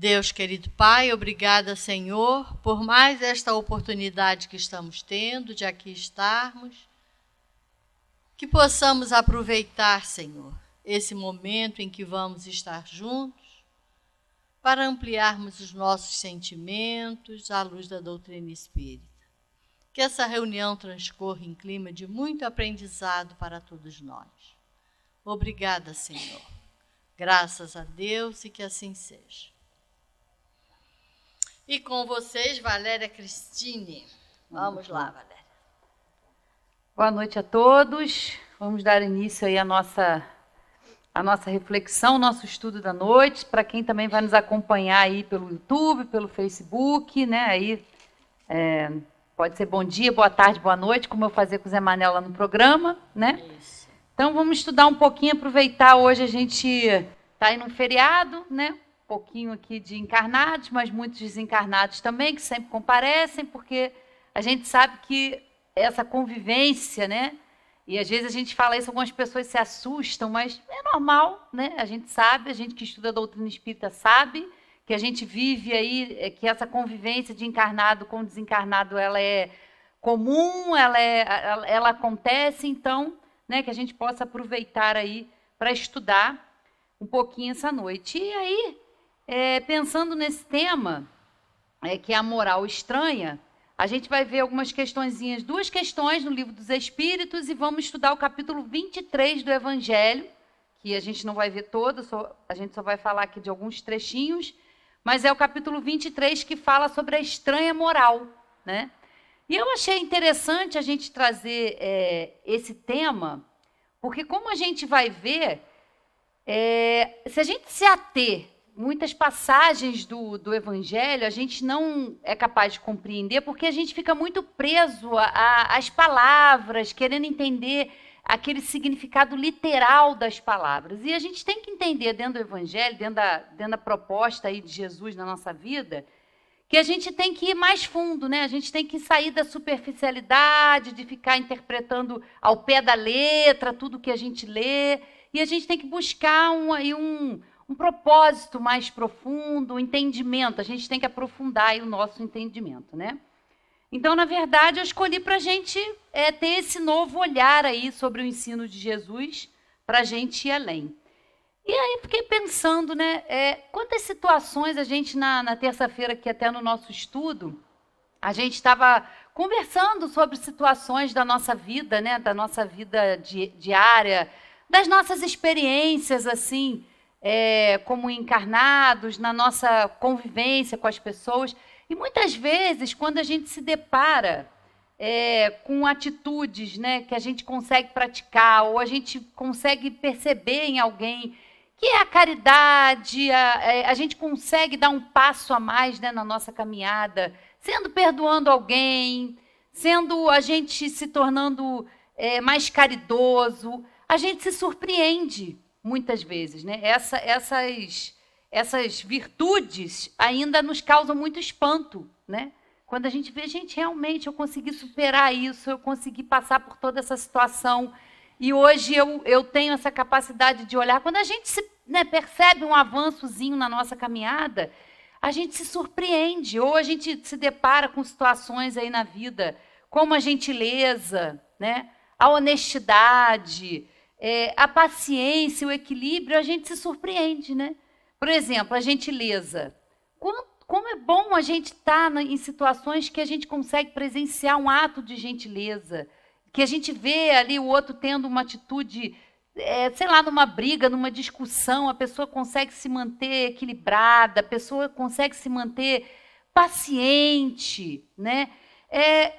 Deus, querido Pai, obrigada, Senhor, por mais esta oportunidade que estamos tendo de aqui estarmos, que possamos aproveitar, Senhor, esse momento em que vamos estar juntos, para ampliarmos os nossos sentimentos à luz da doutrina espírita. Que essa reunião transcorra em clima de muito aprendizado para todos nós. Obrigada, Senhor. Graças a Deus e que assim seja. E com vocês, Valéria Cristine. Vamos lá, Valéria. Boa noite a todos. Vamos dar início aí à nossa reflexão, nosso estudo da noite. Para quem também vai nos acompanhar aí pelo YouTube, pelo Facebook, né? Aí pode ser bom dia, boa tarde, boa noite, como eu fazia com o Zé Manel lá no programa, né? Isso. Então vamos estudar um pouquinho, aproveitar hoje a gente está aí num feriado, né? Um pouquinho aqui de encarnados, mas muitos desencarnados também, que sempre comparecem, porque a gente sabe que essa convivência, né? E às vezes a gente fala isso, algumas pessoas se assustam, mas é normal, né? A gente sabe, a gente que estuda a doutrina espírita sabe que a gente vive aí, que essa convivência de encarnado com desencarnado, ela é comum, ela acontece, então, né, que a gente possa aproveitar aí para estudar um pouquinho essa noite. E aí, pensando nesse tema, que é a moral estranha, a gente vai ver algumas questõezinhas, duas questões no Livro dos Espíritos, e vamos estudar o capítulo 23 do Evangelho, que a gente não vai ver todo, a gente só vai falar aqui de alguns trechinhos, mas é o capítulo 23 que fala sobre a estranha moral, né? E eu achei interessante a gente trazer esse tema, porque como a gente vai ver, se a gente se ater muitas passagens do Evangelho, a gente não é capaz de compreender, porque a gente fica muito preso às palavras, querendo entender aquele significado literal das palavras. E a gente tem que entender dentro do Evangelho, dentro da proposta aí de Jesus na nossa vida, que a gente tem que ir mais fundo, né? A gente tem que sair da superficialidade, de ficar interpretando ao pé da letra tudo que a gente lê, e a gente tem que buscar um propósito mais profundo, um entendimento. A gente tem que aprofundar aí o nosso entendimento, né? Então, na verdade, eu escolhi para a gente ter esse novo olhar aí sobre o ensino de Jesus, para a gente ir além. E aí fiquei pensando, né? Quantas situações a gente, na terça-feira, que até no nosso estudo, a gente estava conversando sobre situações da nossa vida, né? Da nossa vida diária, das nossas experiências, assim, como encarnados, na nossa convivência com as pessoas. E muitas vezes, quando a gente se depara com atitudes, né, que a gente consegue praticar, ou a gente consegue perceber em alguém que é a caridade, a gente consegue dar um passo a mais, né, na nossa caminhada, perdoando alguém, a gente se tornando mais caridoso, a gente se surpreende muitas vezes, né? Essas virtudes ainda nos causam muito espanto, né? Quando a gente vê, gente, realmente eu consegui superar isso, eu consegui passar por toda essa situação, e hoje eu tenho essa capacidade de olhar. Quando a gente percebe um avançozinho na nossa caminhada, a gente se surpreende, ou a gente se depara com situações aí na vida, como a gentileza, né? A honestidade, a paciência, o equilíbrio, a gente se surpreende, né? Por exemplo, a gentileza. Como é bom a gente estar em situações que a gente consegue presenciar um ato de gentileza, que a gente vê ali o outro tendo uma atitude, sei lá, numa briga, numa discussão, a pessoa consegue se manter equilibrada, a pessoa consegue se manter paciente, né?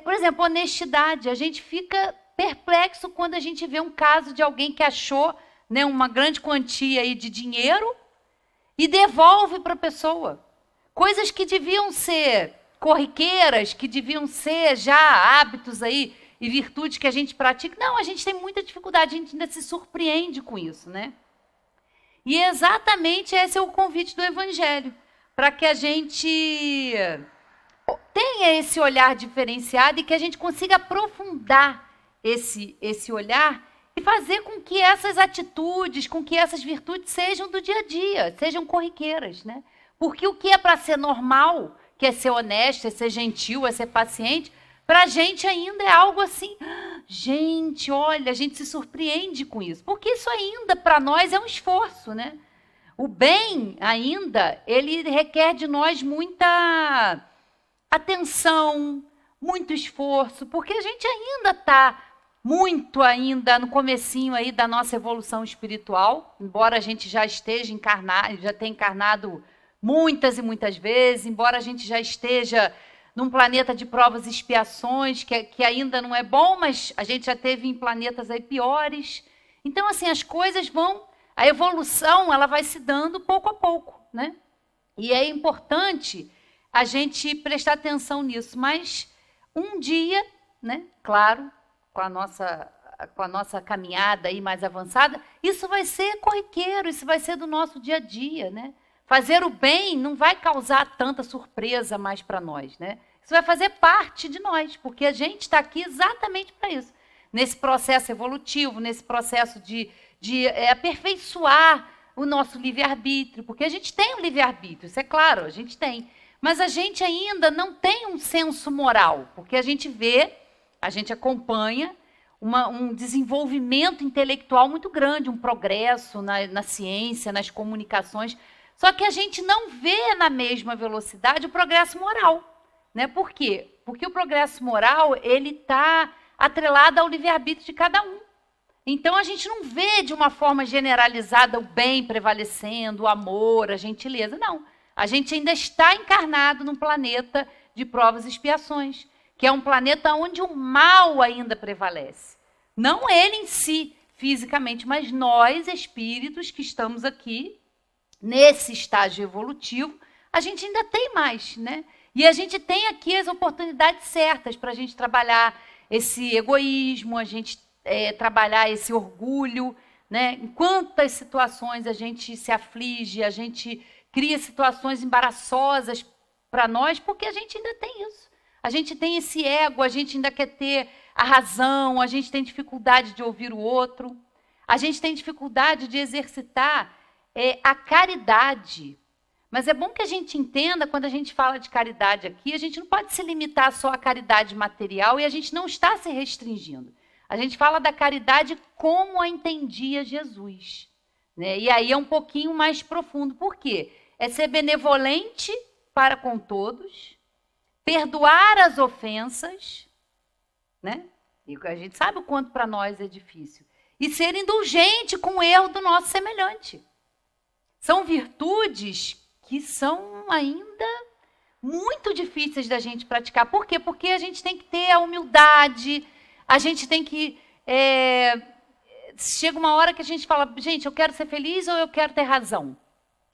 Por exemplo, honestidade. A gente fica perplexo quando a gente vê um caso de alguém que achou, né, uma grande quantia aí de dinheiro e devolve para a pessoa. Coisas que deviam ser corriqueiras, que deviam ser já hábitos aí e virtudes que a gente pratica. Não, a gente tem muita dificuldade, a gente ainda se surpreende com isso, né? E exatamente esse é o convite do Evangelho, para que a gente tenha esse olhar diferenciado e que a gente consiga aprofundar esse olhar e fazer com que essas atitudes, com que essas virtudes sejam do dia a dia, sejam corriqueiras, né? Porque o que é para ser normal, que é ser honesto, é ser gentil, é ser paciente, para a gente ainda é algo assim, gente, olha, a gente se surpreende com isso. Porque isso ainda, para nós, é um esforço, né? O bem, ainda, ele requer de nós muita atenção, muito esforço, porque a gente ainda está muito ainda no comecinho aí da nossa evolução espiritual, embora a gente já esteja encarnado, já tenha encarnado muitas e muitas vezes, embora a gente já esteja num planeta de provas e expiações, que ainda não é bom, mas a gente já teve em planetas aí piores. Então, assim, as coisas vão, a evolução, ela vai se dando pouco a pouco, né? E é importante a gente prestar atenção nisso, mas um dia, né, claro, com a nossa caminhada aí mais avançada, isso vai ser corriqueiro, isso vai ser do nosso dia a dia, né? Fazer o bem não vai causar tanta surpresa mais para nós, né? Isso vai fazer parte de nós, porque a gente está aqui exatamente para isso. Nesse processo evolutivo, nesse processo de aperfeiçoar o nosso livre-arbítrio, porque a gente tem um livre-arbítrio, isso é claro, a gente tem. Mas a gente ainda não tem um senso moral, porque a gente vê, a gente acompanha um desenvolvimento intelectual muito grande, um progresso na ciência, nas comunicações. Só que a gente não vê na mesma velocidade o progresso moral, né? Por quê? Porque o progresso moral ele está atrelado ao livre-arbítrio de cada um. Então a gente não vê de uma forma generalizada o bem prevalecendo, o amor, a gentileza. Não. A gente ainda está encarnado num planeta de provas e expiações, que é um planeta onde o mal ainda prevalece. Não ele em si, fisicamente, mas nós, espíritos que estamos aqui, nesse estágio evolutivo, a gente ainda tem mais, né? E a gente tem aqui as oportunidades certas para a gente trabalhar esse egoísmo, a gente trabalhar esse orgulho, né? Em quantas situações a gente se aflige, a gente cria situações embaraçosas para nós, porque a gente ainda tem isso. A gente tem esse ego, a gente ainda quer ter a razão, a gente tem dificuldade de ouvir o outro, a gente tem dificuldade de exercitar a caridade. Mas é bom que a gente entenda, quando a gente fala de caridade aqui, a gente não pode se limitar só à caridade material e a gente não está se restringindo. A gente fala da caridade como a entendia Jesus, né? E aí é um pouquinho mais profundo. Por quê? É ser benevolente para com todos, perdoar as ofensas, né? E a gente sabe o quanto para nós é difícil. E ser indulgente com o erro do nosso semelhante. São virtudes que são ainda muito difíceis da gente praticar. Por quê? Porque a gente tem que ter a humildade, a gente tem que... chega uma hora que a gente fala, gente, eu quero ser feliz ou eu quero ter razão?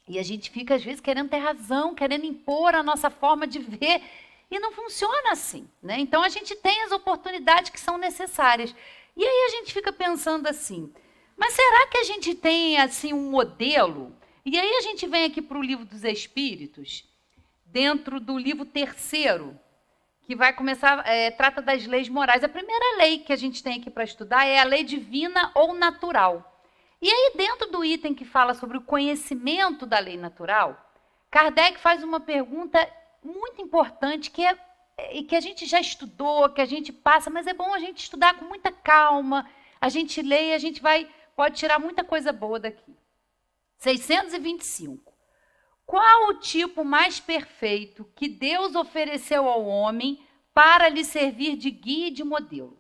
E a gente fica, às vezes, querendo ter razão, querendo impor a nossa forma de ver, e não funciona assim, né? Então, a gente tem as oportunidades que são necessárias. E aí a gente fica pensando assim, mas será que a gente tem assim um modelo? E aí a gente vem aqui para o Livro dos Espíritos, dentro do livro 3º, que vai começar, trata das leis morais. A primeira lei que a gente tem aqui para estudar é a lei divina ou natural. E aí, dentro do item que fala sobre o conhecimento da lei natural, Kardec faz uma pergunta muito importante, que a gente já estudou, que a gente passa, mas é bom a gente estudar com muita calma, a gente lê e a gente pode tirar muita coisa boa daqui. 625. Qual o tipo mais perfeito que Deus ofereceu ao homem para lhe servir de guia e de modelo?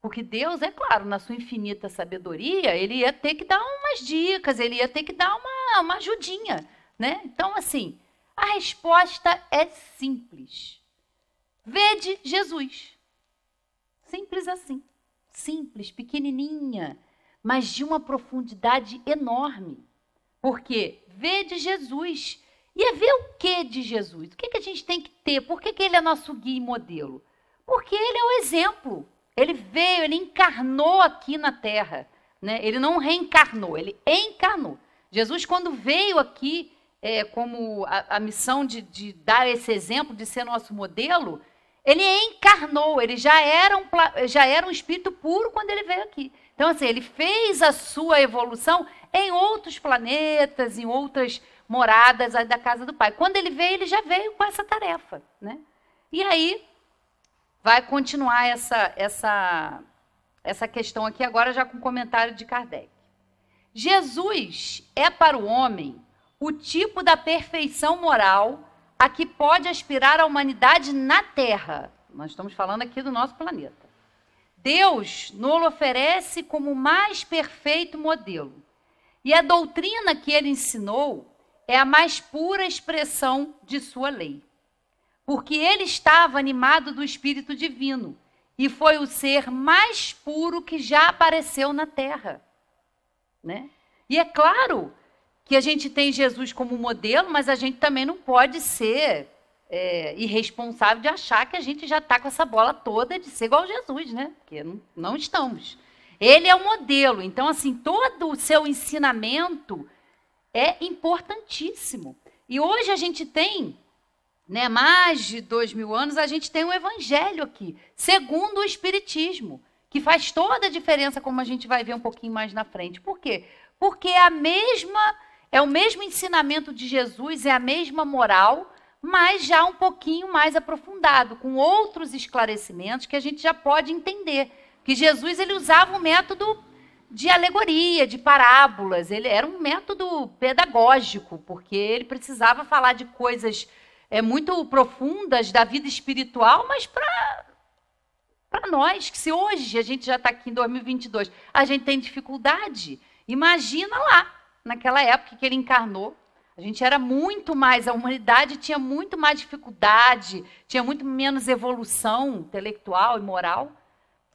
Porque Deus, é claro, na sua infinita sabedoria, ele ia ter que dar umas dicas, ele ia ter que dar uma ajudinha, né? Então, assim, a resposta é simples. Vede Jesus. Simples assim. Simples, pequenininha, mas de uma profundidade enorme. Porque vede Jesus. E é ver o que de Jesus? O que a gente tem que ter? Por que ele é nosso guia e modelo? Porque ele é o exemplo. Ele veio, ele encarnou aqui na Terra, né? Ele não reencarnou, ele encarnou. Jesus, quando veio aqui, como a missão de dar esse exemplo, de ser nosso modelo, ele encarnou, ele já era um espírito puro quando ele veio aqui. Então, assim, ele fez a sua evolução em outros planetas, em outras moradas aí da casa do Pai. Quando ele veio, ele já veio com essa tarefa, né? E aí vai continuar essa questão aqui agora já com o comentário de Kardec. Jesus é para o homem o tipo da perfeição moral a que pode aspirar a humanidade na Terra. Nós estamos falando aqui do nosso planeta. Deus nos oferece como o mais perfeito modelo. E a doutrina que ele ensinou é a mais pura expressão de sua lei. Porque ele estava animado do Espírito Divino e foi o ser mais puro que já apareceu na Terra, né? E é claro que a gente tem Jesus como modelo, mas a gente também não pode ser irresponsável de achar que a gente já está com essa bola toda de ser igual a Jesus, né? Porque não estamos. Ele é o modelo. Então, assim, todo o seu ensinamento é importantíssimo. E hoje a gente tem, né, mais de 2000 anos, a gente tem um evangelho aqui, segundo o Espiritismo, que faz toda a diferença, como a gente vai ver um pouquinho mais na frente. Por quê? Porque é o mesmo ensinamento de Jesus, é a mesma moral, mas já um pouquinho mais aprofundado, com outros esclarecimentos que a gente já pode entender. Que Jesus ele usava um método de alegoria, de parábolas, ele era um método pedagógico, porque ele precisava falar de coisas muito profundas da vida espiritual, mas para nós, que se hoje a gente já está aqui em 2022, a gente tem dificuldade, imagina lá, naquela época que ele encarnou, a gente era muito mais, a humanidade tinha muito mais dificuldade, tinha muito menos evolução intelectual e moral,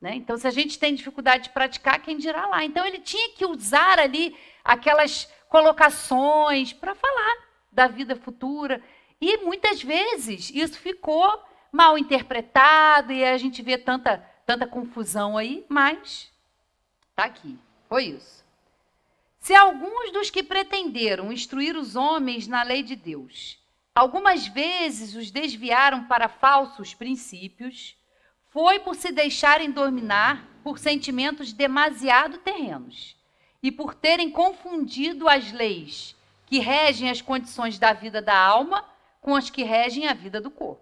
né? Então, se a gente tem dificuldade de praticar, quem dirá lá? Então, ele tinha que usar ali aquelas colocações para falar da vida futura. E, muitas vezes, isso ficou mal interpretado e a gente vê tanta confusão aí, mas está aqui. Foi isso. Se alguns dos que pretenderam instruir os homens na lei de Deus, algumas vezes os desviaram para falsos princípios, foi por se deixarem dominar por sentimentos demasiado terrenos e por terem confundido as leis que regem as condições da vida da alma com as que regem a vida do corpo.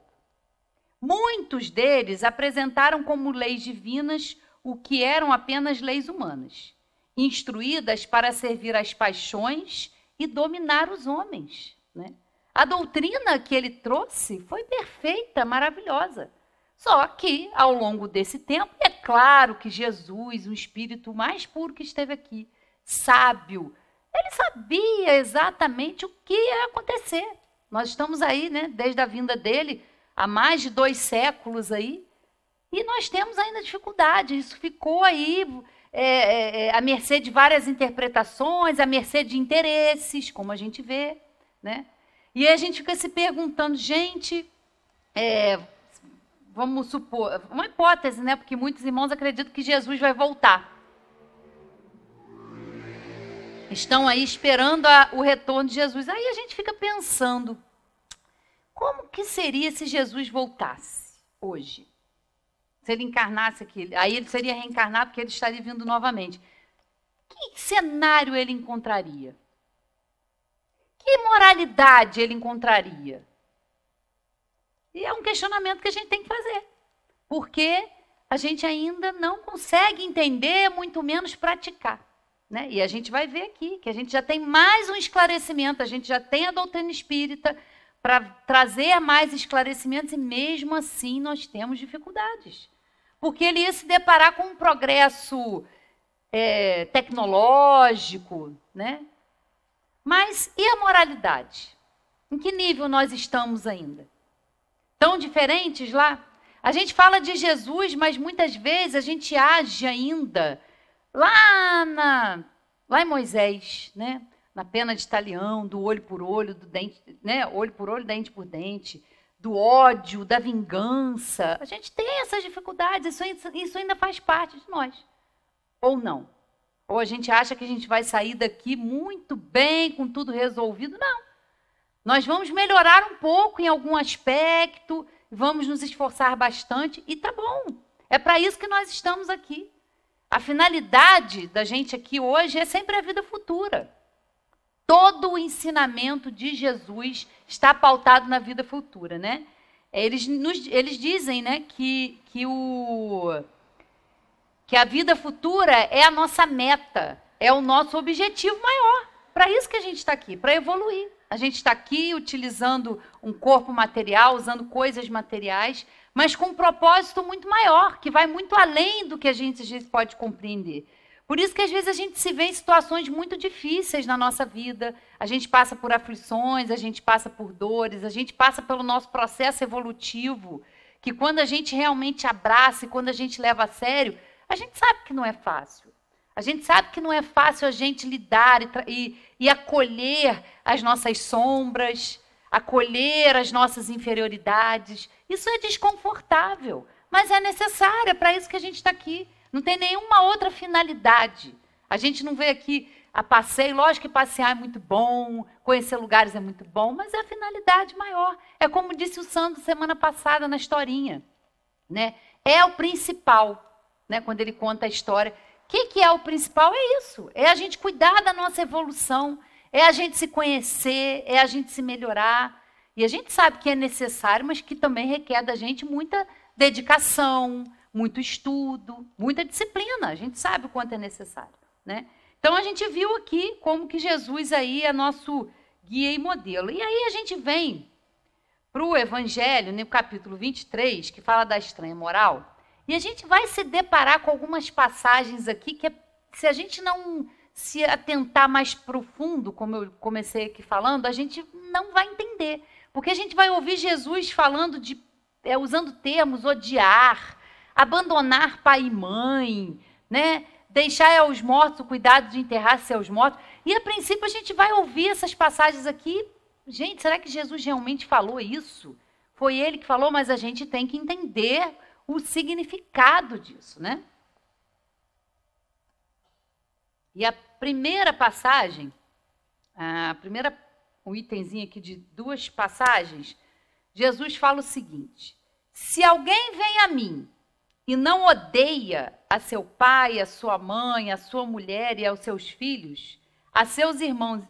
Muitos deles apresentaram como leis divinas o que eram apenas leis humanas, instruídas para servir às paixões e dominar os homens, né? A doutrina que ele trouxe foi perfeita, maravilhosa. Só que, ao longo desse tempo, é claro que Jesus, o espírito mais puro que esteve aqui, sábio, ele sabia exatamente o que ia acontecer. Nós estamos aí, né, desde a vinda dele, há mais de 2 séculos aí, e nós temos ainda dificuldade. Isso ficou aí à mercê de várias interpretações, à mercê de interesses, como a gente vê, né? E aí a gente fica se perguntando, gente, vamos supor, uma hipótese, né? Porque muitos irmãos acreditam que Jesus vai voltar. Estão aí esperando o retorno de Jesus. Aí a gente fica pensando, como que seria se Jesus voltasse hoje? Se ele encarnasse aqui, aí ele seria reencarnado porque ele estaria vindo novamente. Que cenário ele encontraria? Que moralidade ele encontraria? E é um questionamento que a gente tem que fazer. Porque a gente ainda não consegue entender, muito menos praticar, né? E a gente vai ver aqui que a gente já tem mais um esclarecimento, a gente já tem a doutrina espírita para trazer mais esclarecimentos e mesmo assim nós temos dificuldades. Porque ele ia se deparar com um progresso tecnológico, né? Mas e a moralidade? Em que nível nós estamos ainda? Tão diferentes lá? A gente fala de Jesus, mas muitas vezes a gente age ainda lá em Moisés, né? Na pena de talião, do olho por olho, do dente, né? Olho por olho, dente por dente, do ódio, da vingança. A gente tem essas dificuldades, isso ainda faz parte de nós. Ou não. Ou a gente acha que a gente vai sair daqui muito bem, com tudo resolvido. Não. Nós vamos melhorar um pouco em algum aspecto, vamos nos esforçar bastante, e tá bom. É para isso que nós estamos aqui. A finalidade da gente aqui hoje é sempre a vida futura. Todo o ensinamento de Jesus está pautado na vida futura, né? Eles dizem, né, que a vida futura é a nossa meta, é o nosso objetivo maior. Para isso que a gente está aqui, para evoluir. A gente está aqui utilizando um corpo material, usando coisas materiais, mas com um propósito muito maior, que vai muito além do que a gente às vezes pode compreender. Por isso que às vezes a gente se vê em situações muito difíceis na nossa vida, a gente passa por aflições, a gente passa por dores, a gente passa pelo nosso processo evolutivo, que quando a gente realmente abraça e quando a gente leva a sério, a gente sabe que não é fácil. A gente sabe que não é fácil a gente lidar e acolher as nossas sombras, acolher as nossas inferioridades. Isso é desconfortável, mas é necessário, é para isso que a gente está aqui. Não tem nenhuma outra finalidade. A gente não veio aqui a passeio. Lógico que passear é muito bom, conhecer lugares é muito bom, mas é a finalidade maior. É como disse o Sandro semana passada na historinha, né? É o principal, né? Quando ele conta a história. O que é o principal? É isso. É a gente cuidar da nossa evolução, é a gente se conhecer, é a gente se melhorar. E a gente sabe que é necessário, mas que também requer da gente muita dedicação, muito estudo, muita disciplina. A gente sabe o quanto é necessário, né? Então, a gente viu aqui como que Jesus aí é nosso guia e modelo. E aí a gente vem para o Evangelho, no capítulo 23, que fala da estranha moral, e a gente vai se deparar com algumas passagens aqui que, se a gente não se atentar mais profundo, como eu comecei aqui falando, a gente não vai entender. Porque a gente vai ouvir Jesus falando usando termos odiar, abandonar pai e mãe, né? Deixar aos mortos o cuidado de enterrar seus mortos. E, a princípio, a gente vai ouvir essas passagens aqui. Gente, será que Jesus realmente falou isso? Foi ele que falou, mas a gente tem que entender o significado disso, né? E a primeira passagem, um itemzinho aqui de 2 passagens, Jesus fala o seguinte: se alguém vem a mim e não odeia a seu pai, a sua mãe, a sua mulher e aos seus filhos, a seus irmãos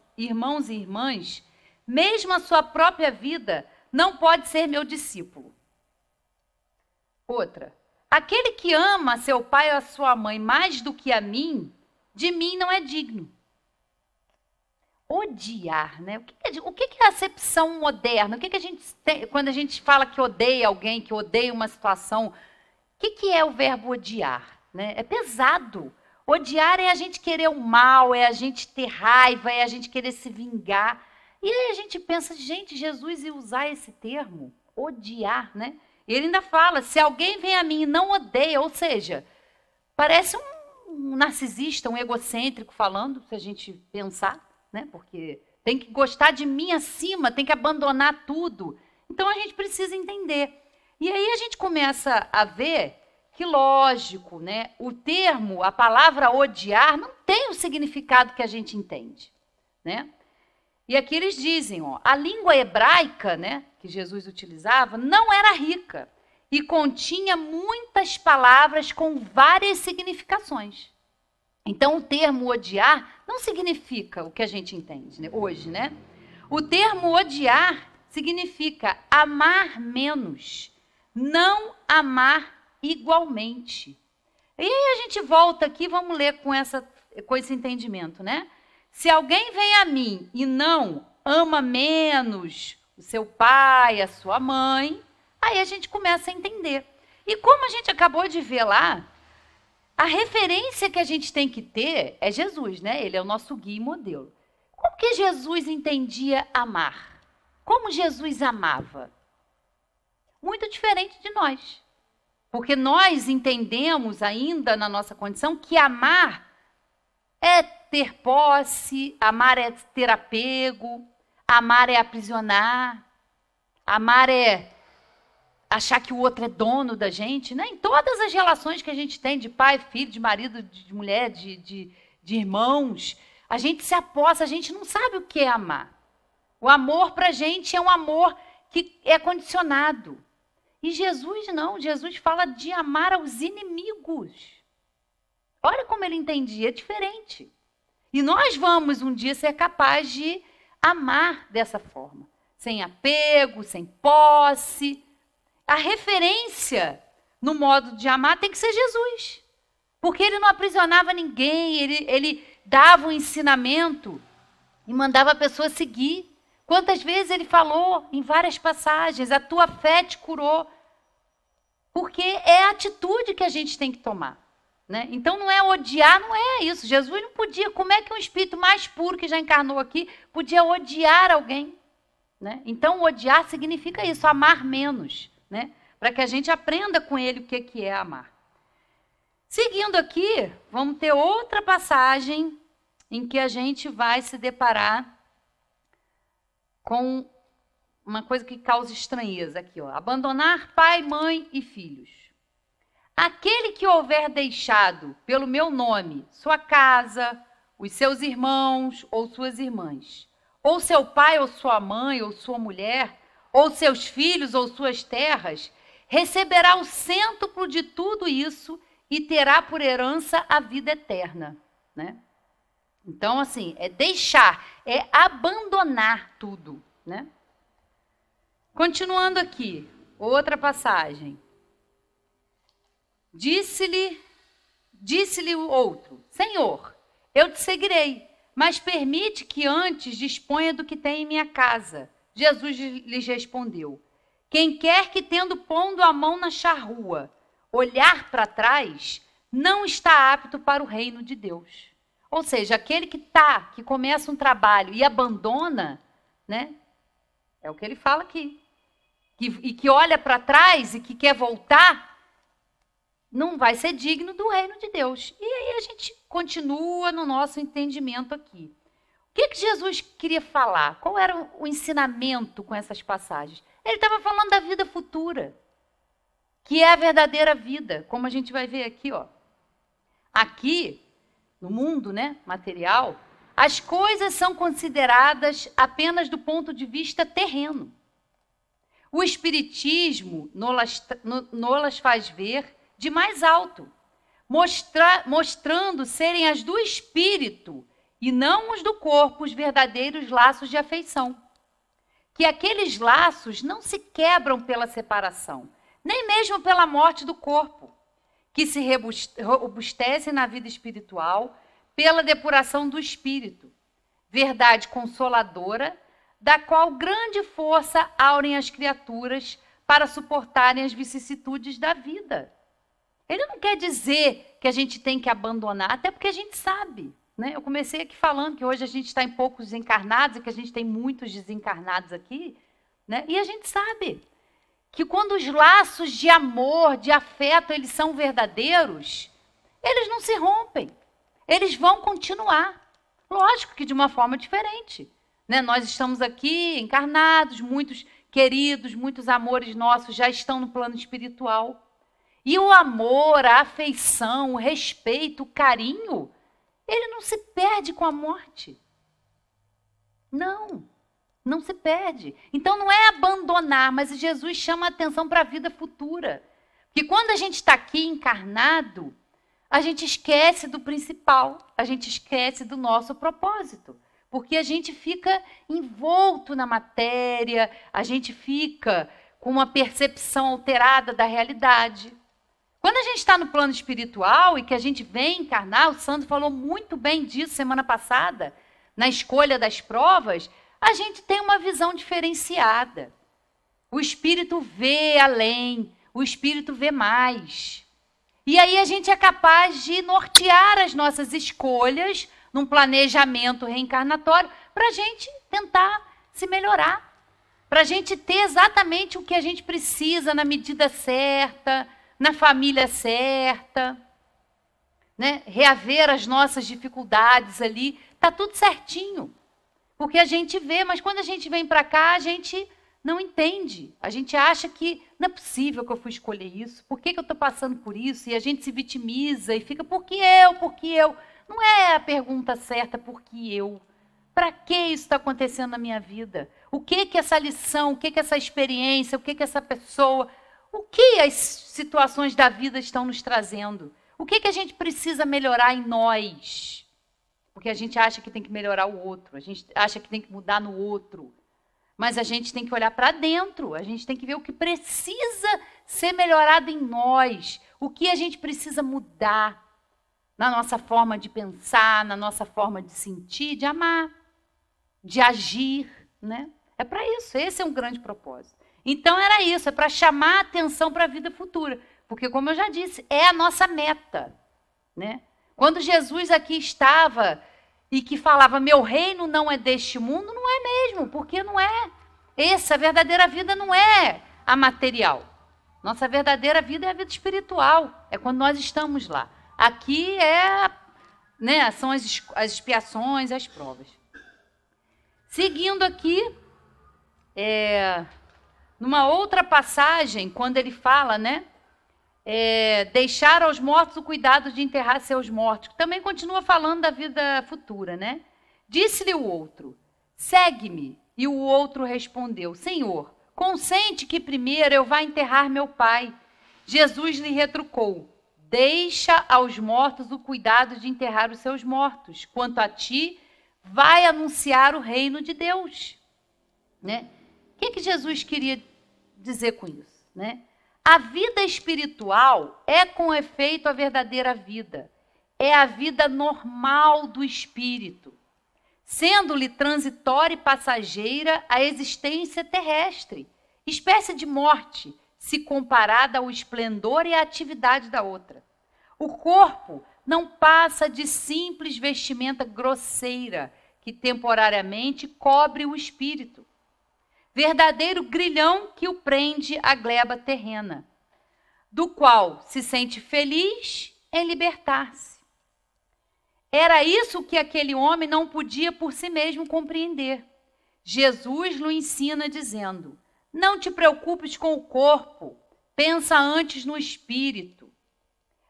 e irmãs, mesmo a sua própria vida, não pode ser meu discípulo. Outra, aquele que ama a seu pai ou a sua mãe mais do que a mim, de mim não é digno. Odiar, né? O que é a acepção moderna? O que a gente tem, quando a gente fala que odeia alguém, que odeia uma situação, o que é o verbo odiar? Né? É pesado. Odiar é a gente querer o mal, é a gente ter raiva, é a gente querer se vingar. E aí a gente pensa, gente, Jesus ia usar esse termo, odiar, né? E ele ainda fala, se alguém vem a mim e não odeia, ou seja, parece um narcisista, um egocêntrico falando, se a gente pensar, né? Porque tem que gostar de mim acima, tem que abandonar tudo. Então a gente precisa entender. E aí a gente começa a ver que, lógico, né? O termo, a palavra odiar, não tem o significado que a gente entende, né? E aqui eles dizem, ó, a língua hebraica, né, que Jesus utilizava, não era rica e continha muitas palavras com várias significações. Então, o termo odiar não significa o que a gente entende, né, hoje, né? O termo odiar significa amar menos, não amar igualmente. E aí a gente volta aqui, vamos ler com esse entendimento, né? Se alguém vem a mim e não ama menos o seu pai, a sua mãe, aí a gente começa a entender. E como a gente acabou de ver lá, a referência que a gente tem que ter é Jesus, né? Ele é o nosso guia e modelo. Como que Jesus entendia amar? Como Jesus amava? Muito diferente de nós. Porque nós entendemos ainda na nossa condição que amar é ter posse, amar é ter apego, amar é aprisionar, amar é achar que o outro é dono da gente, né? Em todas as relações que a gente tem de pai, filho, de marido, de mulher, de irmãos, a gente se aposta, a gente não sabe o que é amar. O amor para a gente é um amor que é condicionado. E Jesus não, Jesus fala de amar aos inimigos. Olha como ele entendia, é diferente. E nós vamos um dia ser capazes de amar dessa forma, sem apego, sem posse. A referência no modo de amar tem que ser Jesus, porque ele não aprisionava ninguém, ele dava um ensinamento e mandava a pessoa seguir. Quantas vezes ele falou em várias passagens, a tua fé te curou, porque é a atitude que a gente tem que tomar. Né? Então não é odiar, não é isso. Jesus não podia, como é que um espírito mais puro que já encarnou aqui podia odiar alguém? Né? Então odiar significa isso, amar menos, né? Para que a gente aprenda com ele o que é amar. Seguindo aqui, vamos ter outra passagem em que a gente vai se deparar com uma coisa que causa estranheza aqui, ó. Abandonar pai, mãe e filhos. Aquele que houver deixado pelo meu nome sua casa, os seus irmãos ou suas irmãs, ou seu pai ou sua mãe ou sua mulher, ou seus filhos ou suas terras, receberá o cêntuplo de tudo isso e terá por herança a vida eterna. Né? Então, assim, é deixar, é abandonar tudo. Né? Continuando aqui, outra passagem. Disse-lhe o outro, Senhor, eu te seguirei, mas permite que antes disponha do que tem em minha casa. Jesus lhes respondeu, quem quer que tendo pondo a mão na charrua, olhar para trás, não está apto para o reino de Deus. Ou seja, aquele que começa um trabalho e abandona, né? É o que ele fala aqui. E que olha para trás e que quer voltar, não vai ser digno do reino de Deus. E aí a gente continua no nosso entendimento aqui. O que Jesus queria falar? Qual era o ensinamento com essas passagens? Ele estava falando da vida futura, que é a verdadeira vida, como a gente vai ver aqui, ó. Aqui, no mundo, né, material, as coisas são consideradas apenas do ponto de vista terreno. O Espiritismo nos faz ver de mais alto, mostrando serem as do espírito e não os do corpo os verdadeiros laços de afeição. Que aqueles laços não se quebram pela separação, nem mesmo pela morte do corpo, que se robustecem na vida espiritual pela depuração do espírito, verdade consoladora, da qual grande força aurem as criaturas para suportarem as vicissitudes da vida. Ele não quer dizer que a gente tem que abandonar, até porque a gente sabe. Né? Eu comecei aqui falando que hoje a gente está em poucos desencarnados e que a gente tem muitos desencarnados aqui. Né? E a gente sabe que quando os laços de amor, de afeto, eles são verdadeiros, eles não se rompem. Eles vão continuar. Lógico que de uma forma diferente. Né? Nós estamos aqui encarnados, muitos queridos, muitos amores nossos já estão no plano espiritual. E o amor, a afeição, o respeito, o carinho, ele não se perde com a morte. Não se perde. Então não é abandonar, mas Jesus chama a atenção para a vida futura. Porque quando a gente está aqui encarnado, a gente esquece do principal, a gente esquece do nosso propósito. Porque a gente fica envolto na matéria, a gente fica com uma percepção alterada da realidade. Quando a gente está no plano espiritual e que a gente vem encarnar, o Sandro falou muito bem disso semana passada, na escolha das provas, a gente tem uma visão diferenciada. O espírito vê além, o espírito vê mais. E aí a gente é capaz de nortear as nossas escolhas num planejamento reencarnatório para a gente tentar se melhorar, para a gente ter exatamente o que a gente precisa na medida certa, na família certa, né? Reaver as nossas dificuldades ali, está tudo certinho. Porque a gente vê, mas quando a gente vem para cá, a gente não entende. A gente acha que não é possível que eu fui escolher isso, por que eu estou passando por isso? E a gente se vitimiza e fica, por que eu, por que eu? Não é a pergunta certa, por que eu? Para que isso está acontecendo na minha vida? O que essa lição, o que essa experiência, o que essa pessoa... O que as situações da vida estão nos trazendo? O que a gente precisa melhorar em nós? porque a gente acha que tem que melhorar o outro, a gente acha que tem que mudar no outro. Mas a gente tem que olhar para dentro, a gente tem que ver o que precisa ser melhorado em nós, o que a gente precisa mudar na nossa forma de pensar, na nossa forma de sentir, de amar, de agir, né? É para isso, esse é um grande propósito. Então era isso, é para chamar a atenção para a vida futura, porque como eu já disse, é a nossa meta, né? Quando Jesus aqui estava e que falava, meu reino não é deste mundo, não é mesmo, porque não é. A verdadeira vida não é a material. Nossa verdadeira vida é a vida espiritual, é quando nós estamos lá. Aqui né, são as expiações, as provas. Seguindo aqui, numa outra passagem, quando ele fala, né? Deixar aos mortos o cuidado de enterrar seus mortos. Também continua falando da vida futura, né? Disse-lhe o outro, segue-me. E o outro respondeu, Senhor, consente que primeiro eu vá enterrar meu pai. Jesus lhe retrucou, deixa aos mortos o cuidado de enterrar os seus mortos. Quanto a ti, vai anunciar o reino de Deus. Né? O que Jesus queria dizer com isso? Né? A vida espiritual é, com efeito, a verdadeira vida. É a vida normal do espírito, sendo-lhe transitória e passageira a existência terrestre, espécie de morte, se comparada ao esplendor e à atividade da outra. O corpo não passa de simples vestimenta grosseira que temporariamente cobre o espírito. Verdadeiro grilhão que o prende à gleba terrena, do qual se sente feliz em libertar-se. Era isso que aquele homem não podia por si mesmo compreender. Jesus lhe ensina dizendo, não te preocupes com o corpo, pensa antes no espírito.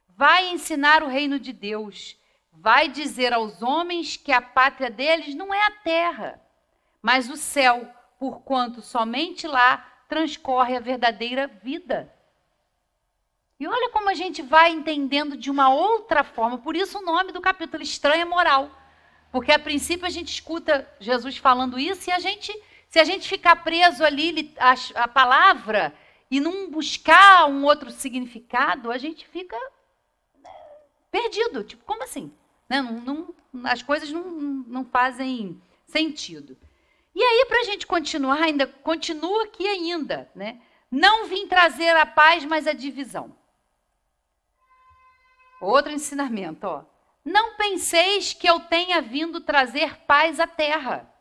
Vai ensinar o reino de Deus, vai dizer aos homens que a pátria deles não é a terra, mas o céu, porquanto somente lá transcorre a verdadeira vida. E olha como a gente vai entendendo de uma outra forma, por isso o nome do capítulo, Estranha Moral. Porque a princípio a gente escuta Jesus falando isso e se a gente ficar preso ali a palavra e não buscar um outro significado, a gente fica perdido. Tipo, como assim? Né? As coisas não fazem sentido. E aí, para a gente continuar, continua aqui ainda, né? Não vim trazer a paz, mas a divisão. Outro ensinamento, ó. Não penseis que eu tenha vindo trazer paz à terra.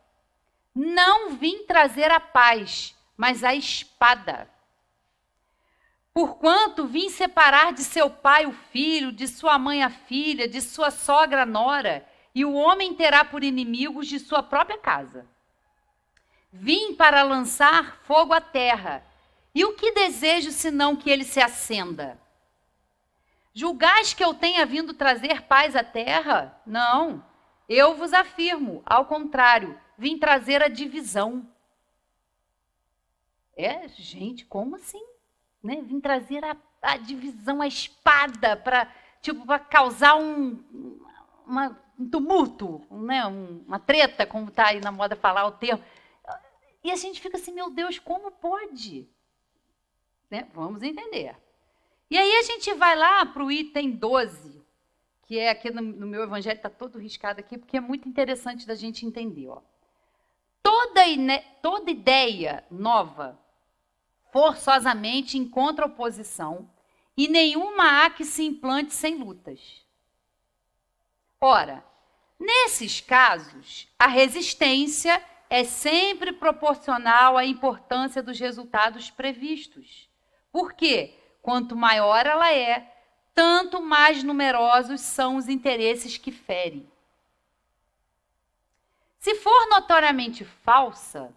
Não vim trazer a paz, mas a espada. Porquanto vim separar de seu pai o filho, de sua mãe a filha, de sua sogra a nora, e o homem terá por inimigos de sua própria casa. Vim para lançar fogo à terra, e o que desejo senão que ele se acenda? Julgais que eu tenha vindo trazer paz à terra? Não, eu vos afirmo, ao contrário, vim trazer a divisão. Gente, como assim? Né? Vim trazer a divisão, a espada, para causar um tumulto, né? Uma treta, como está aí na moda falar o termo. E a gente fica assim, meu Deus, como pode? Né? Vamos entender. E aí a gente vai lá para o item 12, que é aqui no meu evangelho, está todo riscado aqui, porque é muito interessante da gente entender. Ó. Toda ideia nova forçosamente encontra oposição e nenhuma há que se implante sem lutas. Ora, nesses casos, a resistência é sempre proporcional à importância dos resultados previstos. Por quê? Quanto maior ela é, tanto mais numerosos são os interesses que ferem. Se for notoriamente falsa,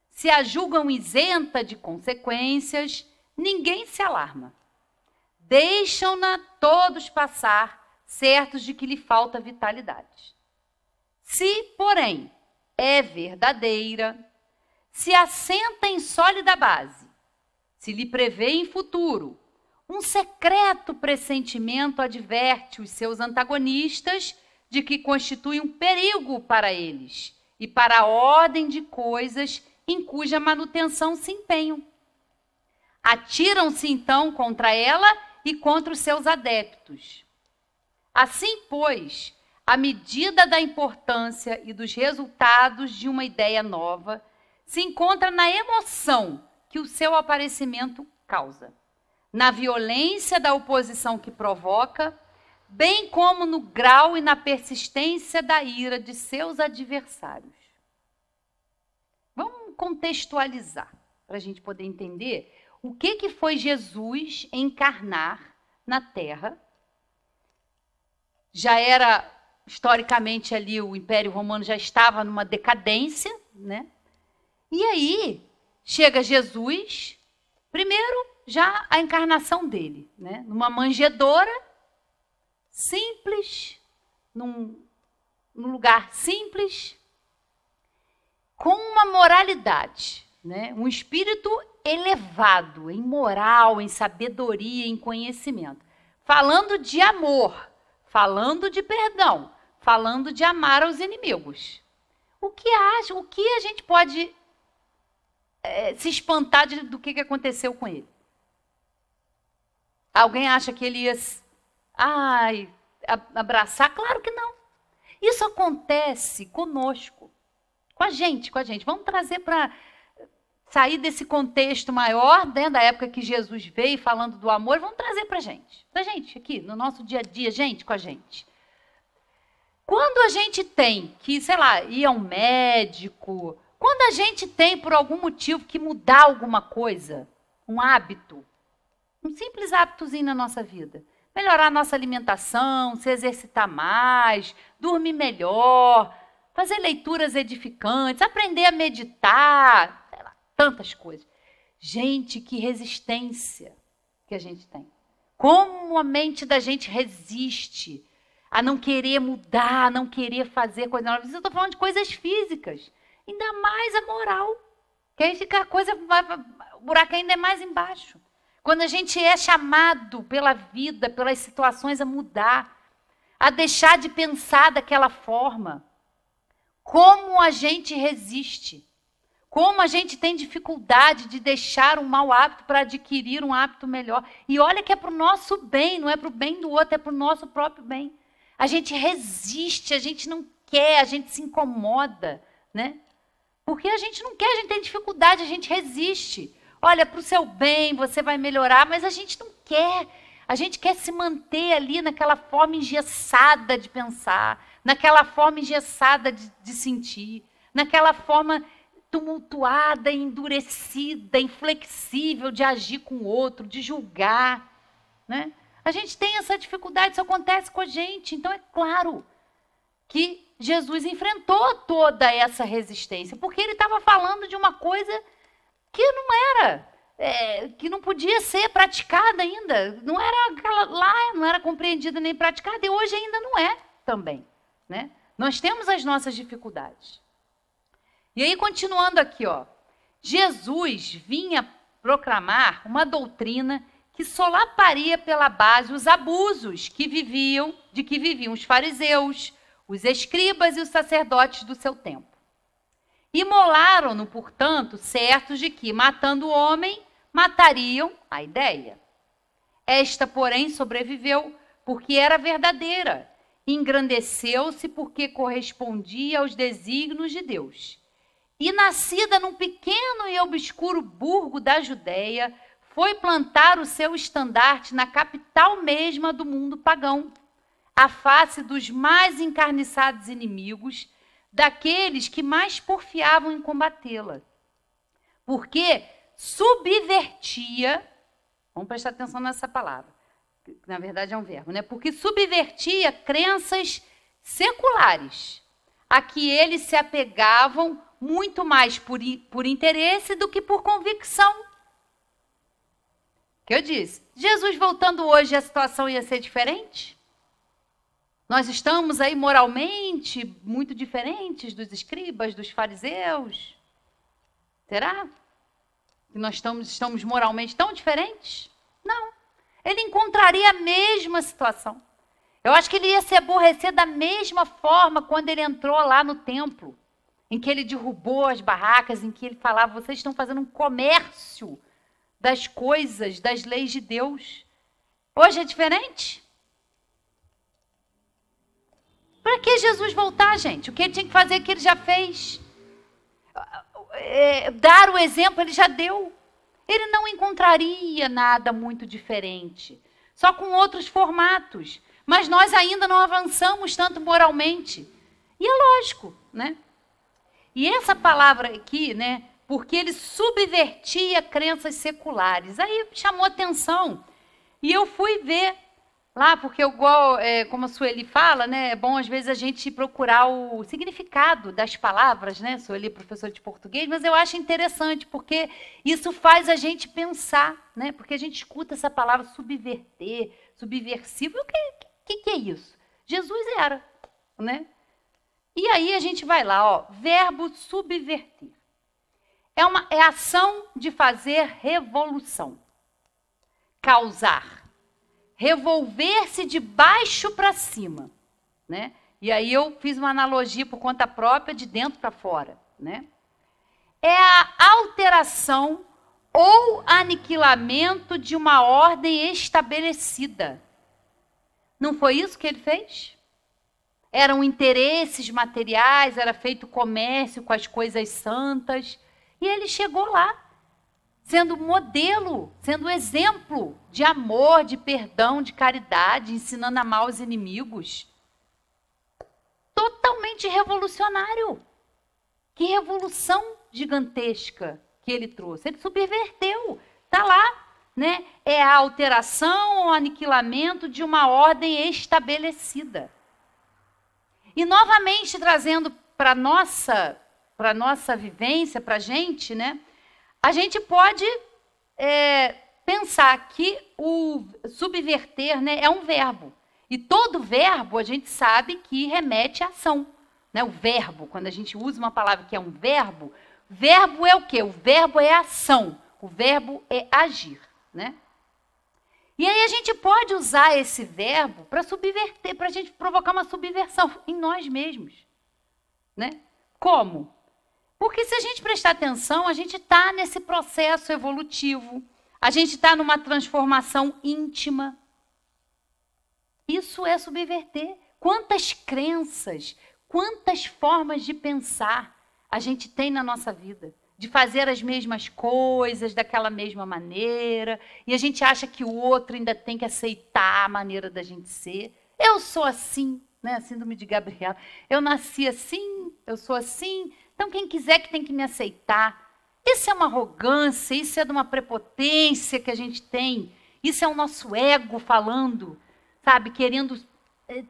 se a julgam isenta de consequências, ninguém se alarma. Deixam-na todos passar, certos de que lhe falta vitalidade. Se, porém, é verdadeira, se assenta em sólida base, se lhe prevê em futuro, um secreto pressentimento adverte os seus antagonistas de que constitui um perigo para eles e para a ordem de coisas em cuja manutenção se empenham. Atiram-se então contra ela e contra os seus adeptos. Assim, pois, à medida da importância e dos resultados de uma ideia nova, se encontra na emoção que o seu aparecimento causa, na violência da oposição que provoca, bem como no grau e na persistência da ira de seus adversários. Vamos contextualizar, para a gente poder entender o que foi Jesus encarnar na Terra. Já era, historicamente, ali o Império Romano já estava numa decadência, né? E aí, chega Jesus, primeiro, já a encarnação dele, né? Numa manjedoura, simples, num lugar simples, com uma moralidade, né? Um espírito elevado em moral, em sabedoria, em conhecimento. Falando de amor, falando de perdão, falando de amar aos inimigos. O que a gente pode se espantar do que aconteceu com ele? Alguém acha que ele ia abraçar? Claro que não. Isso acontece conosco, com a gente. Vamos trazer para sair desse contexto maior, né, da época que Jesus veio falando do amor, vamos trazer para a gente aqui, no nosso dia a dia, gente com a gente. Quando a gente tem que, sei lá, ir a um médico, quando a gente tem, por algum motivo, que mudar alguma coisa, um hábito, um simples hábitozinho na nossa vida, melhorar a nossa alimentação, se exercitar mais, dormir melhor, fazer leituras edificantes, aprender a meditar, sei lá, tantas coisas. Gente, que resistência que a gente tem. Como a mente da gente resiste a não querer mudar, a não querer fazer coisas novas. Eu estou falando de coisas físicas, ainda mais a moral. Que aí fica a coisa, o buraco ainda é mais embaixo. Quando a gente é chamado pela vida, pelas situações a mudar, a deixar de pensar daquela forma, como a gente resiste, como a gente tem dificuldade de deixar um mau hábito para adquirir um hábito melhor. E olha que é para o nosso bem, não é para o bem do outro, é para o nosso próprio bem. A gente resiste, a gente não quer, a gente se incomoda, né? Porque a gente não quer, a gente tem dificuldade, a gente resiste. Olha, para o seu bem, você vai melhorar, mas a gente não quer. A gente quer se manter ali naquela forma engessada de pensar, naquela forma engessada de sentir, naquela forma tumultuada, endurecida, inflexível de agir com o outro, de julgar, né? A gente tem essa dificuldade, isso acontece com a gente. Então, é claro que Jesus enfrentou toda essa resistência, porque ele estava falando de uma coisa que não era, que não podia ser praticada ainda. Não era aquela lá, não era compreendida nem praticada, e hoje ainda não é também, né? Nós temos as nossas dificuldades. E aí, continuando aqui, ó, Jesus vinha proclamar uma doutrina que solaparia pela base os abusos de que viviam os fariseus, os escribas e os sacerdotes do seu tempo. Imolaram-no, portanto, certos de que, matando o homem, matariam a ideia. Esta, porém, sobreviveu porque era verdadeira, engrandeceu-se porque correspondia aos desígnios de Deus. E, nascida num pequeno e obscuro burgo da Judéia, foi plantar o seu estandarte na capital mesma do mundo pagão, à face dos mais encarniçados inimigos, daqueles que mais porfiavam em combatê-la. Porque subvertia, vamos prestar atenção nessa palavra, que na verdade é um verbo, né? Porque subvertia crenças seculares, a que eles se apegavam muito mais por interesse do que por convicção. Que eu disse, Jesus voltando hoje, a situação ia ser diferente? Nós estamos aí moralmente muito diferentes dos escribas, dos fariseus? Será que nós estamos moralmente tão diferentes? Não. Ele encontraria a mesma situação. Eu acho que ele ia se aborrecer da mesma forma quando ele entrou lá no templo, em que ele derrubou as barracas, em que ele falava, vocês estão fazendo um comércio das coisas, das leis de Deus. Hoje é diferente? Para que Jesus voltar, gente? O que ele tinha que fazer, que ele já fez. Dar o exemplo, ele já deu. Ele não encontraria nada muito diferente, só com outros formatos. Mas nós ainda não avançamos tanto moralmente. E é lógico, né? E essa palavra aqui, né? Porque ele subvertia crenças seculares. Aí chamou atenção. E eu fui ver lá, porque igual, como a Sueli fala, né? É bom às vezes a gente procurar o significado das palavras, né? Sueli é professora de português, mas eu acho interessante, porque isso faz a gente pensar, né? Porque a gente escuta essa palavra subverter, subversivo. O que é isso? Jesus era, né? E aí a gente vai lá, ó, verbo subverter. É a ação de fazer revolução, causar, revolver-se de baixo para cima, né? E aí eu fiz uma analogia por conta própria, de dentro para fora, né? É a alteração ou aniquilamento de uma ordem estabelecida. Não foi isso que ele fez? Eram interesses materiais, era feito comércio com as coisas santas. E ele chegou lá, sendo modelo, sendo exemplo de amor, de perdão, de caridade, ensinando a amar os inimigos. Totalmente revolucionário. Que revolução gigantesca que ele trouxe. Ele subverteu. Está lá, né? É a alteração ou aniquilamento de uma ordem estabelecida. E novamente trazendo para nossa vivência, para a gente, né? A gente pode pensar que o subverter, né, é um verbo. E todo verbo a gente sabe que remete à ação. Né? O verbo, quando a gente usa uma palavra que é um verbo é o quê? O verbo é ação. O verbo é agir. Né? E aí a gente pode usar esse verbo para subverter, para a gente provocar uma subversão em nós mesmos. Né? Como? Porque se a gente prestar atenção, a gente está nesse processo evolutivo, a gente está numa transformação íntima. Isso é subverter. Quantas crenças, quantas formas de pensar a gente tem na nossa vida? De fazer as mesmas coisas daquela mesma maneira, e a gente acha que o outro ainda tem que aceitar a maneira da gente ser. Eu sou assim, né? A síndrome de Gabriela. Eu nasci assim, eu sou assim, então quem quiser que tem que me aceitar. Isso é uma arrogância, isso é de uma prepotência que a gente tem, isso é o nosso ego falando, sabe? Querendo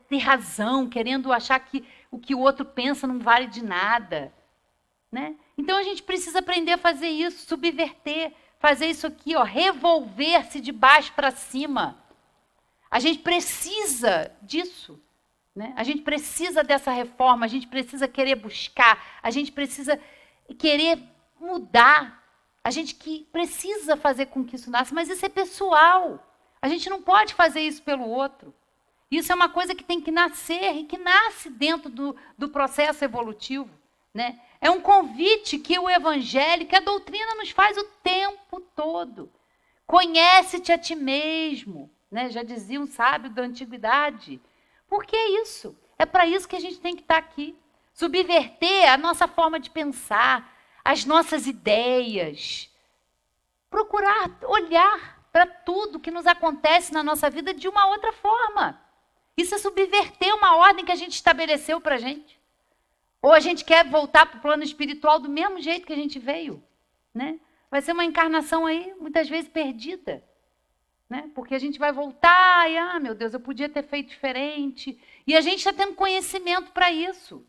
ter razão, querendo achar que o que o outro pensa não vale de nada. Né? Então a gente precisa aprender a fazer isso, subverter, fazer isso aqui, ó, revolver-se de baixo para cima. A gente precisa disso. Né? A gente precisa dessa reforma, a gente precisa querer buscar, a gente precisa querer mudar. A gente que precisa fazer com que isso nasça, mas isso é pessoal. A gente não pode fazer isso pelo outro. Isso é uma coisa que tem que nascer e que nasce dentro do processo evolutivo. Né? É um convite que o evangelho, que a doutrina nos faz o tempo todo. Conhece-te a ti mesmo, né? Já dizia um sábio da antiguidade. Por que isso? É para isso que a gente tem que estar aqui. Subverter a nossa forma de pensar, as nossas ideias. Procurar olhar para tudo que nos acontece na nossa vida de uma outra forma. Isso é subverter uma ordem que a gente estabeleceu para a gente. Ou a gente quer voltar para o plano espiritual do mesmo jeito que a gente veio. Né? Vai ser uma encarnação aí, muitas vezes, perdida. Né? Porque a gente vai voltar e, meu Deus, eu podia ter feito diferente. E a gente está tendo conhecimento para isso.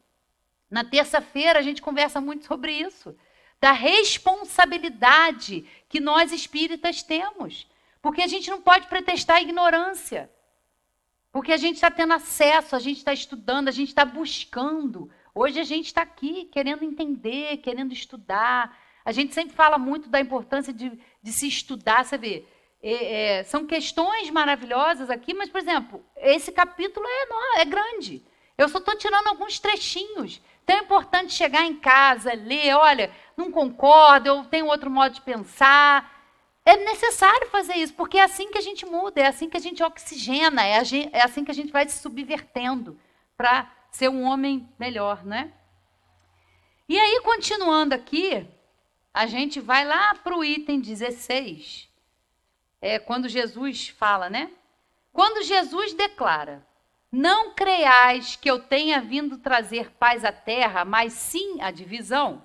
Na terça-feira, a gente conversa muito sobre isso. Da responsabilidade que nós espíritas temos. Porque a gente não pode pretextar a ignorância. Porque a gente está tendo acesso, a gente está estudando, a gente está buscando. Hoje a gente está aqui querendo entender, querendo estudar. A gente sempre fala muito da importância de se estudar. Você vê, São questões maravilhosas aqui, mas, por exemplo, esse capítulo é grande. Eu só estou tirando alguns trechinhos. Então é importante chegar em casa, ler, olha, não concordo, eu tenho outro modo de pensar. É necessário fazer isso, porque é assim que a gente muda, é assim que a gente oxigena, é assim que a gente vai se subvertendo para ser um homem melhor, né? E aí, continuando aqui, a gente vai lá para o item 16, quando Jesus fala, né? Quando Jesus declara, não creiais que eu tenha vindo trazer paz à terra, mas sim a divisão.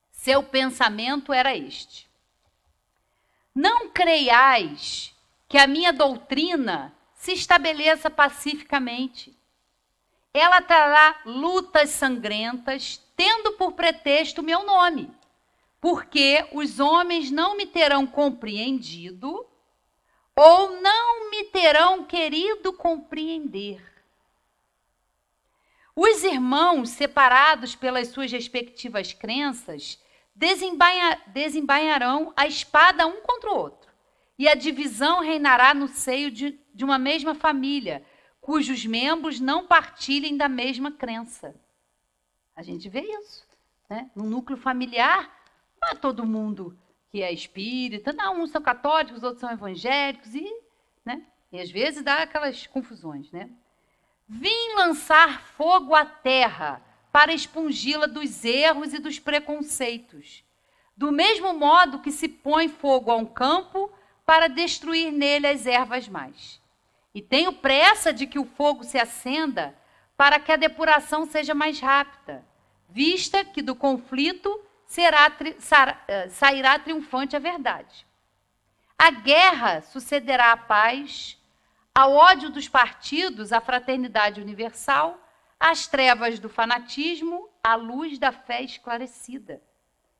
Seu pensamento era este: não creiais que a minha doutrina se estabeleça pacificamente. Ela trará lutas sangrentas, tendo por pretexto meu nome, porque os homens não me terão compreendido ou não me terão querido compreender. Os irmãos, separados pelas suas respectivas crenças, desembainharão a espada um contra o outro, e a divisão reinará no seio de uma mesma família, cujos membros não partilhem da mesma crença. A gente vê isso, né? No núcleo familiar, não é todo mundo que é espírita, não, uns são católicos, outros são evangélicos, né? E às vezes dá aquelas confusões, né? Vim lançar fogo à terra para expungi-la dos erros e dos preconceitos, do mesmo modo que se põe fogo a um campo para destruir nele as ervas mais. E tenho pressa de que o fogo se acenda para que a depuração seja mais rápida, vista que do conflito sairá triunfante a verdade. A guerra sucederá à paz, ao ódio dos partidos, à fraternidade universal, às trevas do fanatismo, à luz da fé esclarecida.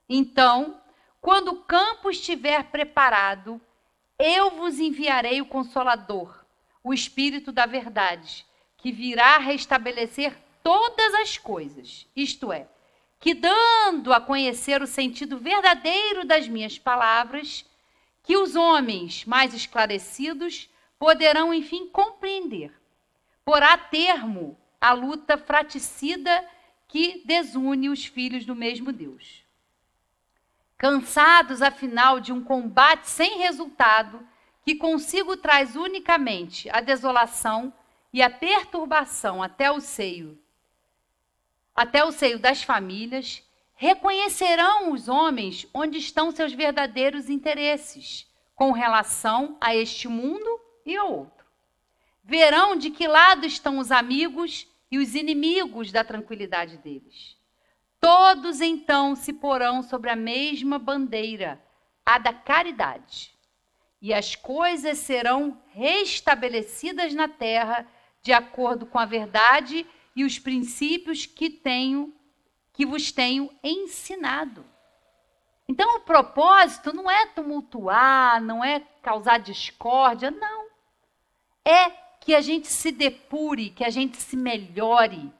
Então, quando o campo estiver preparado, eu vos enviarei o Consolador, o Espírito da Verdade, que virá restabelecer todas as coisas, isto é, que dando a conhecer o sentido verdadeiro das minhas palavras, que os homens mais esclarecidos poderão, enfim, compreender. Porá termo à luta fratricida que desune os filhos do mesmo Deus. Cansados, afinal, de um combate sem resultado, que consigo traz unicamente a desolação e a perturbação até o seio das famílias, reconhecerão os homens onde estão seus verdadeiros interesses com relação a este mundo e ao outro. Verão de que lado estão os amigos e os inimigos da tranquilidade deles. Todos então se porão sobre a mesma bandeira, a da caridade. E as coisas serão restabelecidas na terra de acordo com a verdade e os princípios que vos tenho ensinado. Então, o propósito não é tumultuar, não é causar discórdia, não. É que a gente se depure, que a gente se melhore,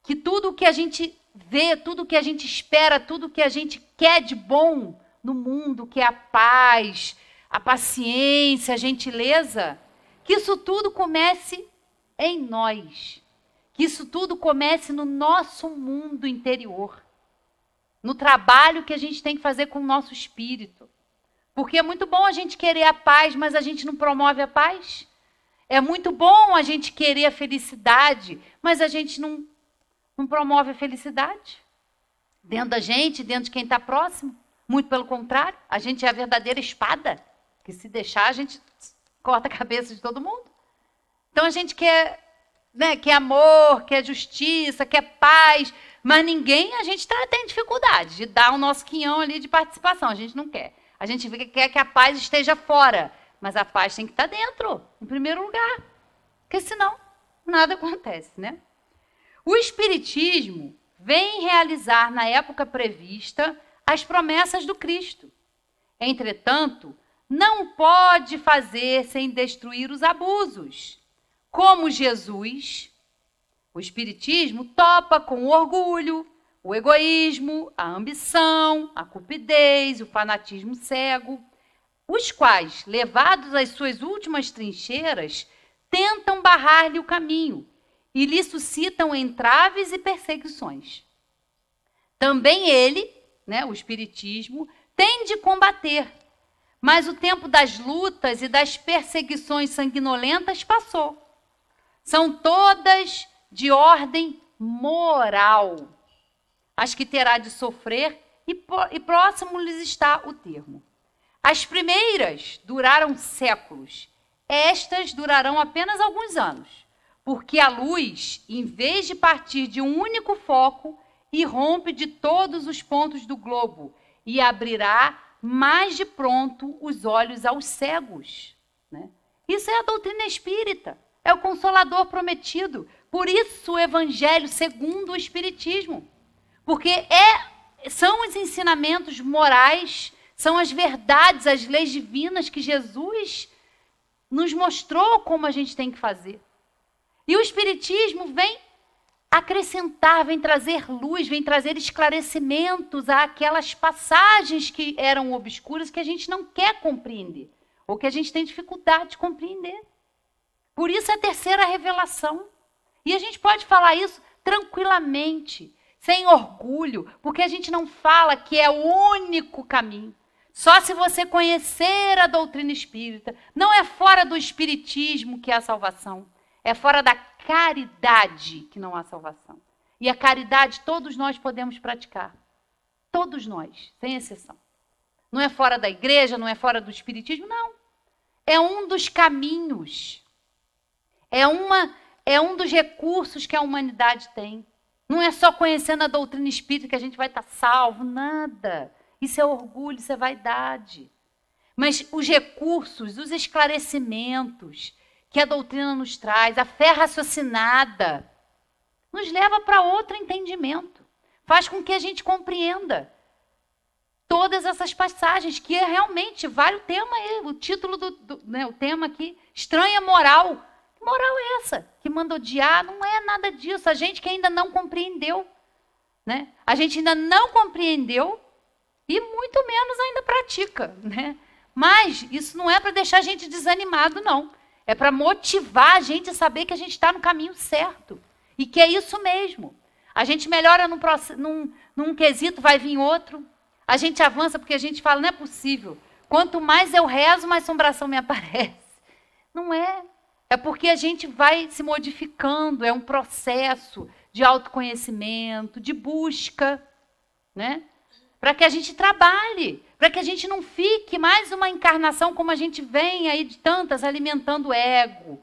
que tudo o que a gente vê, tudo o que a gente espera, tudo o que a gente quer de bom no mundo, que é a paz, a paciência, a gentileza, que isso tudo comece em nós, que isso tudo comece no nosso mundo interior, no trabalho que a gente tem que fazer com o nosso espírito. Porque é muito bom a gente querer a paz, mas a gente não promove a paz. É muito bom a gente querer a felicidade, mas a gente não promove a felicidade. Dentro da gente, dentro de quem está próximo. Muito pelo contrário, a gente é a verdadeira espada, que se deixar a gente corta a cabeça de todo mundo. Então a gente quer, né, quer amor, quer justiça, quer paz, mas a gente tem dificuldade de dar o nosso quinhão ali de participação, a gente não quer. A gente quer que a paz esteja fora, mas a paz tem que estar dentro, em primeiro lugar, porque senão nada acontece, né? O Espiritismo vem realizar na época prevista as promessas do Cristo. Entretanto, não pode fazer sem destruir os abusos. Como Jesus, o Espiritismo topa com o orgulho, o egoísmo, a ambição, a cupidez, o fanatismo cego, os quais, levados às suas últimas trincheiras, tentam barrar-lhe o caminho e lhe suscitam entraves e perseguições. Também ele, o espiritismo, tem de combater, mas o tempo das lutas e das perseguições sanguinolentas passou. São todas de ordem moral, as que terá de sofrer, e próximo lhes está o termo. As primeiras duraram séculos, estas durarão apenas alguns anos, porque a luz, em vez de partir de um único foco, irrompe de todos os pontos do globo e abrirá mais de pronto os olhos aos cegos. Isso é a doutrina espírita, é o Consolador prometido. Por isso o Evangelho segundo o Espiritismo, porque são os ensinamentos morais, são as verdades, as leis divinas que Jesus nos mostrou como a gente tem que fazer. E o Espiritismo vem acrescentar, vem trazer luz, vem trazer esclarecimentos àquelas passagens que eram obscuras, que a gente não quer compreender, ou que a gente tem dificuldade de compreender. Por isso a terceira revelação. E a gente pode falar isso tranquilamente, sem orgulho, porque a gente não fala que é o único caminho. Só se você conhecer a doutrina espírita. Não é fora do espiritismo que há salvação. É fora da caridade que não há salvação. E a caridade todos nós podemos praticar. Todos nós, sem exceção. Não é fora da igreja, não é fora do espiritismo, não. É um dos caminhos. É um dos recursos que a humanidade tem. Não é só conhecendo a doutrina espírita que a gente vai estar salvo, nada. Isso é orgulho, isso é vaidade. Mas os recursos, os esclarecimentos que a doutrina nos traz, a fé raciocinada, nos leva para outro entendimento. Faz com que a gente compreenda todas essas passagens, que realmente vale o tema aí, o título o tema aqui, estranha moral. Que moral é essa? Que manda odiar? Não é nada disso. A gente que ainda não compreendeu. A gente ainda não compreendeu e muito menos ainda pratica. Mas isso não é para deixar a gente desanimado, não. É para motivar a gente a saber que a gente está no caminho certo. E que é isso mesmo. A gente melhora num quesito, vai vir outro. A gente avança porque a gente fala, não é possível. Quanto mais eu rezo, mais assombração me aparece. Não é. É porque a gente vai se modificando. É um processo de autoconhecimento, de busca, para que a gente trabalhe, para que a gente não fique mais uma encarnação como a gente vem aí de tantas, alimentando o ego.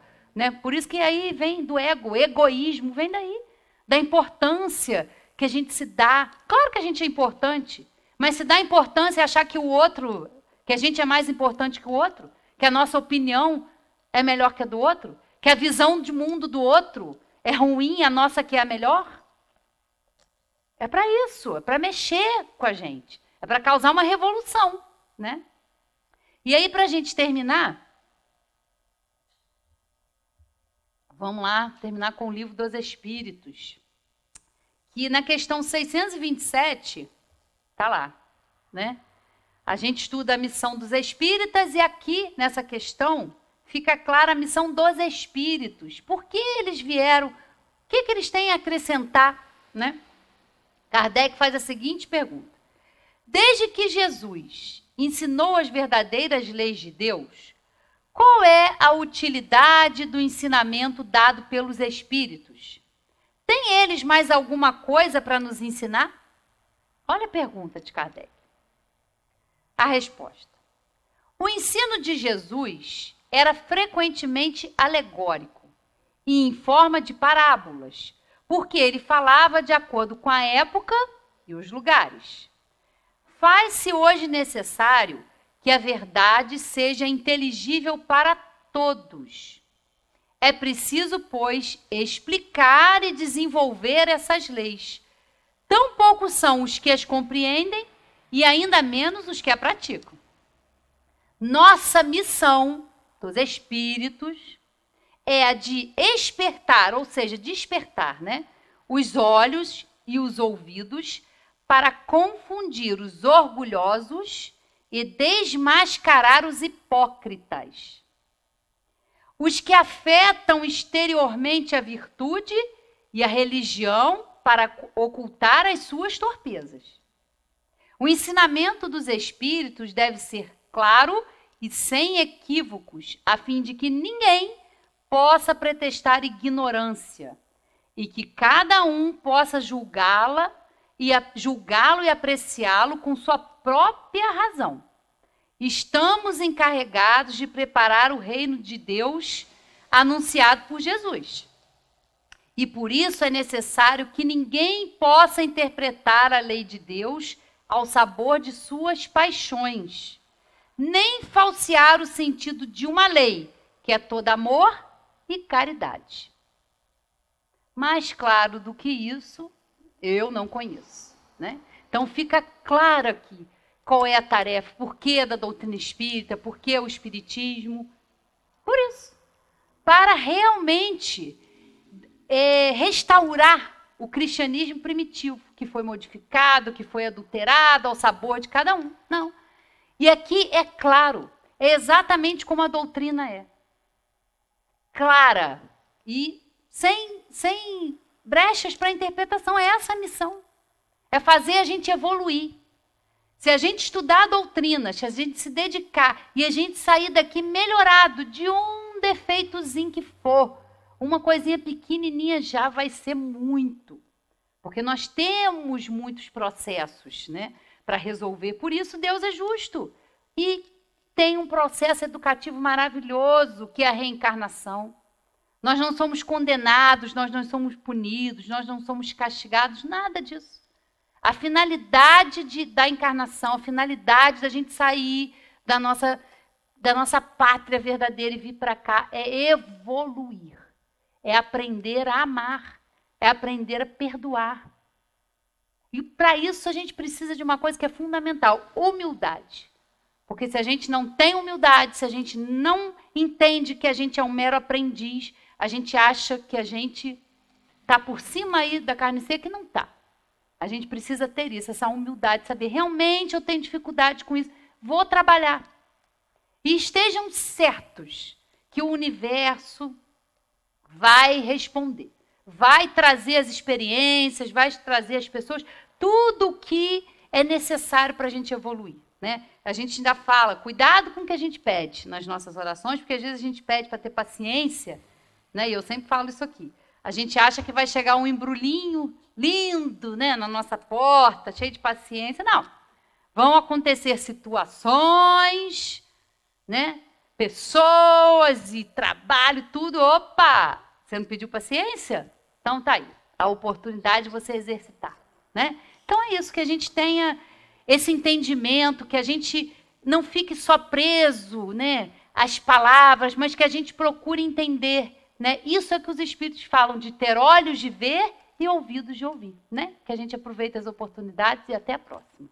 Por isso que aí vem do ego, o egoísmo, vem daí, da importância que a gente se dá. Claro que a gente é importante, mas se dá importância e achar que o outro, que a gente é mais importante que o outro, que a nossa opinião é melhor que a do outro, que a visão de mundo do outro é ruim, a nossa que é a melhor. É para isso, é para mexer com a gente, é para causar uma revolução, E aí, para a gente terminar, vamos lá, terminar com o Livro dos Espíritos, que na questão 627, está lá, A gente estuda a missão dos espíritas e aqui, nessa questão, fica clara a missão dos espíritos. Por que eles vieram? O que eles têm a acrescentar, Kardec faz a seguinte pergunta. Desde que Jesus ensinou as verdadeiras leis de Deus, qual é a utilidade do ensinamento dado pelos espíritos? Tem eles mais alguma coisa para nos ensinar? Olha a pergunta de Kardec. A resposta. O ensino de Jesus era frequentemente alegórico e em forma de parábolas, porque ele falava de acordo com a época e os lugares. Faz-se hoje necessário que a verdade seja inteligível para todos. É preciso, pois, explicar e desenvolver essas leis. Tão poucos são os que as compreendem e ainda menos os que a praticam. Nossa missão dos espíritos é a de despertar, ou seja, despertar, os olhos e os ouvidos para confundir os orgulhosos e desmascarar os hipócritas, os que afetam exteriormente a virtude e a religião para ocultar as suas torpezas. O ensinamento dos Espíritos deve ser claro e sem equívocos, a fim de que ninguém possa pretextar ignorância e que cada um possa julgá-lo e apreciá-lo com sua própria razão. Estamos encarregados de preparar o reino de Deus anunciado por Jesus. E por isso é necessário que ninguém possa interpretar a lei de Deus ao sabor de suas paixões, nem falsear o sentido de uma lei, que é todo amor e caridade. Mais claro do que isso, eu não conheço, né? Então fica claro aqui qual é a tarefa, por que da doutrina espírita, por que o espiritismo. Por isso, para realmente restaurar o cristianismo primitivo, que foi modificado, que foi adulterado ao sabor de cada um. Não. E aqui é claro, é exatamente como a doutrina é. Clara e sem brechas para interpretação. É essa a missão. É fazer a gente evoluir. Se a gente estudar a doutrina, se a gente se dedicar e a gente sair daqui melhorado de um defeitozinho que for, uma coisinha pequenininha já vai ser muito. Porque nós temos muitos processos, né, para resolver. Por isso Deus é justo. E tem um processo educativo maravilhoso, que é a reencarnação. Nós não somos condenados, nós não somos punidos, nós não somos castigados, nada disso. A finalidade da encarnação, a finalidade da gente sair da nossa pátria verdadeira e vir para cá é evoluir, é aprender a amar, é aprender a perdoar. E para isso a gente precisa de uma coisa que é fundamental, humildade. Porque se a gente não tem humildade, se a gente não entende que a gente é um mero aprendiz, a gente acha que a gente está por cima aí da carne seca e não está. A gente precisa ter isso, essa humildade, saber realmente eu tenho dificuldade com isso, vou trabalhar. E estejam certos que o universo vai responder, vai trazer as experiências, vai trazer as pessoas, tudo o que é necessário para a gente evoluir. Né? A gente ainda fala, cuidado com o que a gente pede nas nossas orações, porque às vezes a gente pede para ter paciência, né? E eu sempre falo isso aqui. A gente acha que vai chegar um embrulhinho lindo, né, na nossa porta, cheio de paciência. Não. Vão acontecer situações, né, pessoas e trabalho, tudo. Opa! Você não pediu paciência? Então tá aí. A oportunidade de você exercitar. Né? Então é isso, que a gente tenha esse entendimento, que a gente não fique só preso, né, às palavras, mas que a gente procure entender. Né? Isso é que os espíritos falam, de ter olhos de ver e ouvidos de ouvir. Né? Que a gente aproveite as oportunidades e até a próxima.